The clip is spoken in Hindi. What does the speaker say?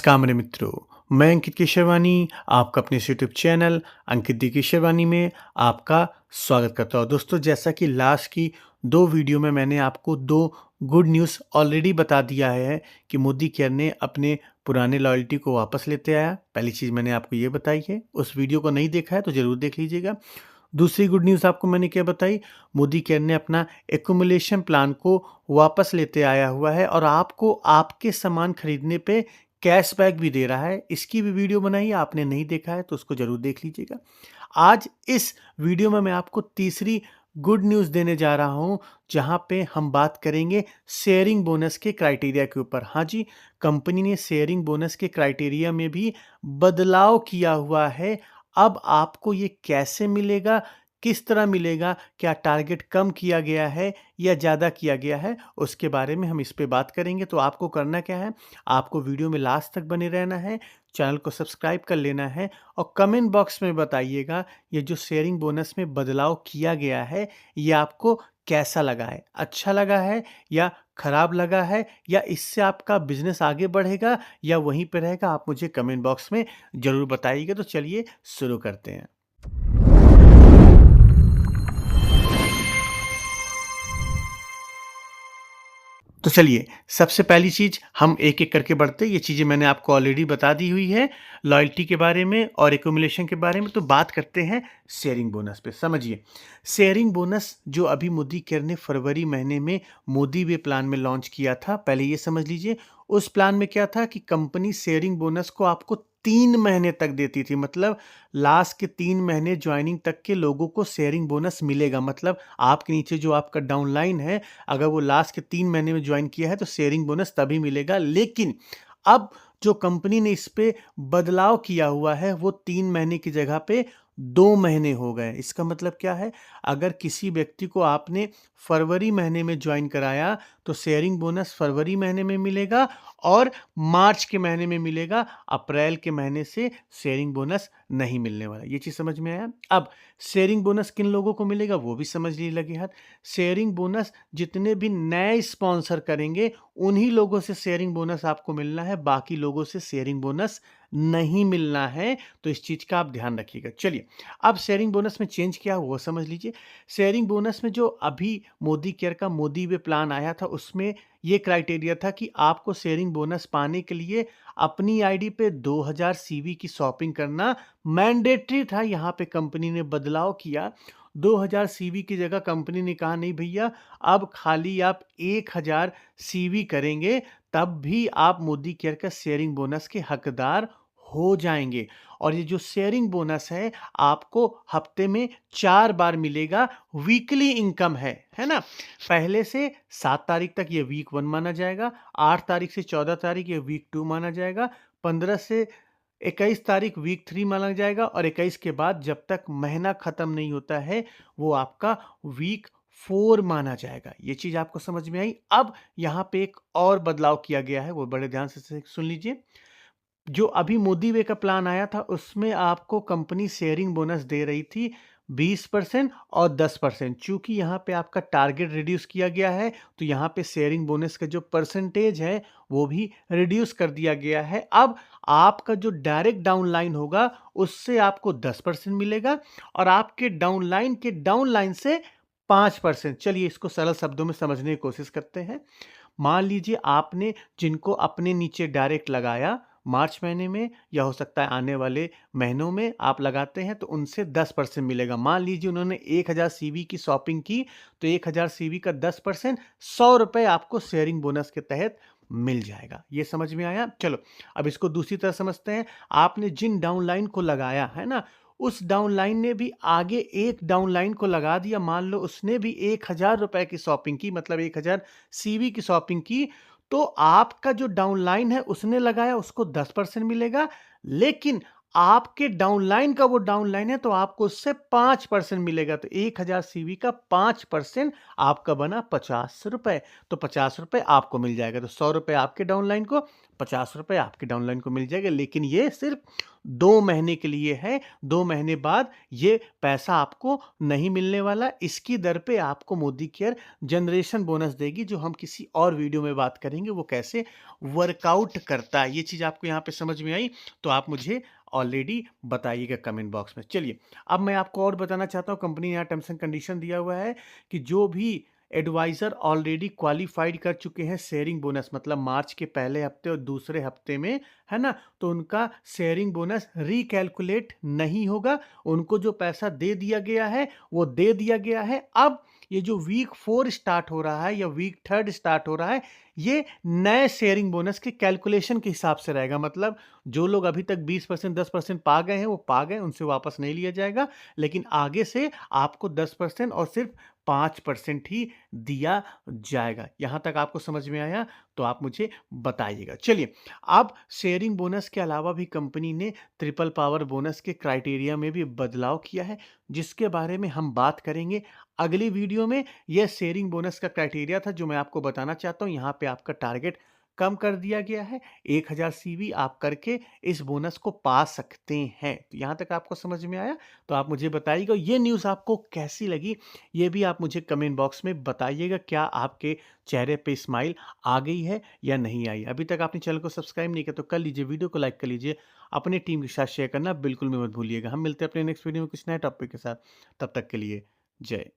नमस्कार मेरे मित्रों, मैं अंकित केशरवानी आपका अपने इस यूट्यूब चैनल अंकित दी केशरवानी में आपका स्वागत करता हूँ। दोस्तों, जैसा कि लास्ट की 2 वीडियो में मैंने आपको 2 गुड न्यूज़ ऑलरेडी बता दिया है कि मोदी केयर ने अपने पुराने लॉयल्टी को वापस लेते आया। पहली चीज़ मैंने आपको ये बताई है, उस वीडियो को नहीं देखा है तो ज़रूर देख लीजिएगा। दूसरी गुड न्यूज़ आपको मैंने क्या बताई, मोदी केयर ने अपना एक्यूमुलेशन प्लान को वापस लेते आया हुआ है और आपको आपके सामान खरीदने पे कैशबैक भी दे रहा है। इसकी भी वीडियो बनाई है, आपने नहीं देखा है तो उसको ज़रूर देख लीजिएगा। आज इस वीडियो में मैं आपको तीसरी गुड न्यूज़ देने जा रहा हूँ, जहाँ पे हम बात करेंगे शेयरिंग बोनस के क्राइटेरिया के ऊपर। हाँ जी, कंपनी ने शेयरिंग बोनस के क्राइटेरिया में भी बदलाव किया हुआ है। अब आपको ये कैसे मिलेगा, किस तरह मिलेगा, क्या टारगेट कम किया गया है या ज़्यादा किया गया है, उसके बारे में हम इस पे बात करेंगे। तो आपको करना क्या है, आपको वीडियो में लास्ट तक बने रहना है, चैनल को सब्सक्राइब कर लेना है और कमेंट बॉक्स में बताइएगा ये जो शेयरिंग बोनस में बदलाव किया गया है, ये आपको कैसा लगा है, अच्छा लगा है या खराब लगा है, या इससे आपका बिजनेस आगे बढ़ेगा या वहीं पे रहेगा, आप मुझे कमेंट बॉक्स में ज़रूर बताइएगा। तो चलिए शुरू करते हैं। तो चलिए, सबसे पहली चीज़ हम एक-एक करके बढ़ते हैं। ये चीज़ें मैंने आपको ऑलरेडी बता दी हुई है, लॉयल्टी के बारे में और एक्यूमुलेशन के बारे में। तो बात करते हैं शेयरिंग बोनस पे। समझिए, शेयरिंग बोनस जो अभी मोदी केयर ने फरवरी महीने में मोदी वे प्लान में लॉन्च किया था, पहले ये समझ लीजिए। उस प्लान में क्या था कि कंपनी शेयरिंग बोनस को आपको 3 महीने तक देती थी। मतलब लास्ट के 3 महीने जॉइनिंग तक के लोगों को शेयरिंग बोनस मिलेगा। मतलब आपके नीचे जो आपका डाउनलाइन है, अगर वो लास्ट के 3 महीने में ज्वाइन किया है तो शेयरिंग बोनस तभी मिलेगा। लेकिन अब जो कंपनी ने इस पे बदलाव किया हुआ है, वो 3 महीने की जगह पे 2 महीने हो गए। इसका मतलब क्या है, अगर किसी व्यक्ति को आपने फरवरी महीने में ज्वाइन कराया तो शेयरिंग बोनस फरवरी महीने में मिलेगा और मार्च के महीने में मिलेगा। अप्रैल के महीने से शेयरिंग बोनस नहीं मिलने वाला। ये चीज़ समझ में आया? अब शेयरिंग बोनस किन लोगों को मिलेगा वो भी समझ लीजिए लगे हाथ। शेयरिंग बोनस जितने भी नए स्पॉन्सर करेंगे उन्हीं लोगों से शेयरिंग बोनस आपको मिलना है, बाकी लोगों से शेयरिंग बोनस नहीं मिलना है। तो इस चीज़ का आप ध्यान रखिएगा। चलिए, अब शेयरिंग बोनस में चेंज क्या हुआ वो समझ लीजिए। शेयरिंग बोनस में जो अभी मोदी केयर का मोदी वे प्लान आया था, उसमें ये क्राइटेरिया था कि आपको शेयरिंग बोनस पाने के लिए अपनी आईडी पे 2000 सीवी की शॉपिंग करना मैंडेटरी था। यहाँ पे कंपनी ने बदलाव किया। 2000 सीवी की जगह कंपनी ने कहा नहीं भैया, अब खाली आप 1000 सीवी करेंगे तब भी आप मोदी केयर का शेयरिंग बोनस के हकदार हो जाएंगे। और ये जो शेयरिंग बोनस है आपको हफ्ते में 4 बार मिलेगा। वीकली इनकम है ना। पहले से 7 तारीख तक ये वीक 1 माना जाएगा, 8 तारीख से 14 तारीख ये वीक 2 माना जाएगा, 15 से 21 तारीख वीक 3 माना जाएगा और 21 के बाद जब तक महीना खत्म नहीं होता है वो आपका वीक 4 माना जाएगा। ये चीज़ आपको समझ में आई? अब यहाँ पे एक और बदलाव किया गया है, वो बड़े ध्यान से सुन लीजिए। जो अभी मोदी वे का प्लान आया था उसमें आपको कंपनी शेयरिंग बोनस दे रही थी 20% और 10%। चूंकि यहाँ पे आपका टारगेट रिड्यूस किया गया है तो यहाँ पे शेयरिंग बोनस का जो परसेंटेज है वो भी रिड्यूस कर दिया गया है। अब आपका जो डायरेक्ट डाउनलाइन होगा उससे आपको 10% मिलेगा और आपके डाउनलाइन से 5%। चलिए इसको सरल शब्दों में समझने की कोशिश करते हैं। मान लीजिए आपने जिनको अपने नीचे डायरेक्ट लगाया मार्च महीने में, या हो सकता है आने वाले महीनों में आप लगाते हैं, तो उनसे 10% मिलेगा। मान लीजिए उन्होंने 1000 सीवी की शॉपिंग की तो 1000 सीवी का 10% 100 रुपये आपको शेयरिंग बोनस के तहत मिल जाएगा। ये समझ में आया? चलो अब इसको दूसरी तरह समझते हैं। आपने जिन डाउनलाइन को लगाया है ना, उस डाउनलाइन ने भी आगे एक डाउनलाइन को लगा दिया। मान लो उसने भी 1000 रुपए की शॉपिंग की, मतलब 1000 सीवी की शॉपिंग की, तो आपका जो डाउनलाइन है उसने लगाया उसको 10% मिलेगा। लेकिन आपके डाउनलाइन का वो डाउनलाइन है तो आपको उससे 5% मिलेगा। तो 1000 सीवी का 5% आपका बना ₹50। तो ₹50 आपको मिल जाएगा। तो ₹100 आपके डाउनलाइन को, ₹50 आपके डाउनलाइन को मिल जाएगा। लेकिन ये सिर्फ 2 महीने के लिए है। 2 महीने बाद ये पैसा आपको नहीं मिलने वाला। इसकी दर पे आपको मोदी केयर जनरेशन बोनस देगी, जो हम किसी और वीडियो में बात करेंगे वो कैसे वर्कआउट करता है। ये चीज़ आपको यहाँ पे समझ में आई तो आप मुझे ऑलरेडी बताइएगा कमेंट बॉक्स में। चलिए, अब मैं आपको और बताना चाहता हूँ, कंपनी ने यहाँ टर्म्स एंड कंडीशन दिया हुआ है कि जो भी एडवाइज़र ऑलरेडी क्वालिफाइड कर चुके हैं शेयरिंग बोनस, मतलब मार्च के पहले हफ्ते और दूसरे हफ्ते में, है ना? तो उनका शेयरिंग बोनस रिकैलकुलेट नहीं होगा। उनको जो पैसा दे दिया गया है, वो दे दिया गया है। अब ये जो वीक 4 स्टार्ट हो रहा है या वीक 3 स्टार्ट हो रहा है, ये नए शेयरिंग बोनस के कैलकुलेशन के हिसाब से रहेगा। मतलब जो लोग अभी तक 20% 10% पा गए हैं, वो पा गए, उनसे वापस नहीं लिया जाएगा। लेकिन आगे से आपको 10% और सिर्फ 5% ही दिया जाएगा। यहाँ तक आपको समझ में आया? तो आप मुझे बताइएगा। चलिए, अब शेयरिंग बोनस के अलावा भी कंपनी ने ट्रिपल पावर बोनस के क्राइटेरिया में भी बदलाव किया है, जिसके बारे में हम बात करेंगे अगली वीडियो में। यह शेयरिंग बोनस का क्राइटेरिया था जो मैं आपको बताना चाहता हूँ। यहाँ पे आपका टारगेट कम कर दिया गया है। 1000 सीवी आप करके इस बोनस को पा सकते हैं। तो यहाँ तक आपको समझ में आया? तो आप मुझे बताइएगा ये न्यूज़ आपको कैसी लगी? ये भी आप मुझे कमेंट बॉक्स में बताइएगा। क्या आपके चेहरे पे स्माइल आ गई है या नहीं आई? अभी तक आपने चैनल को सब्सक्राइब नहीं किया तो कर लीजिए, वीडियो को लाइक कर लीजिए, अपनी टीम के साथ शेयर करना बिल्कुल भी मत भूलिएगा। हम मिलते हैं अपने नेक्स्ट वीडियो में कुछ नए टॉपिक के साथ। तब तक के लिए जय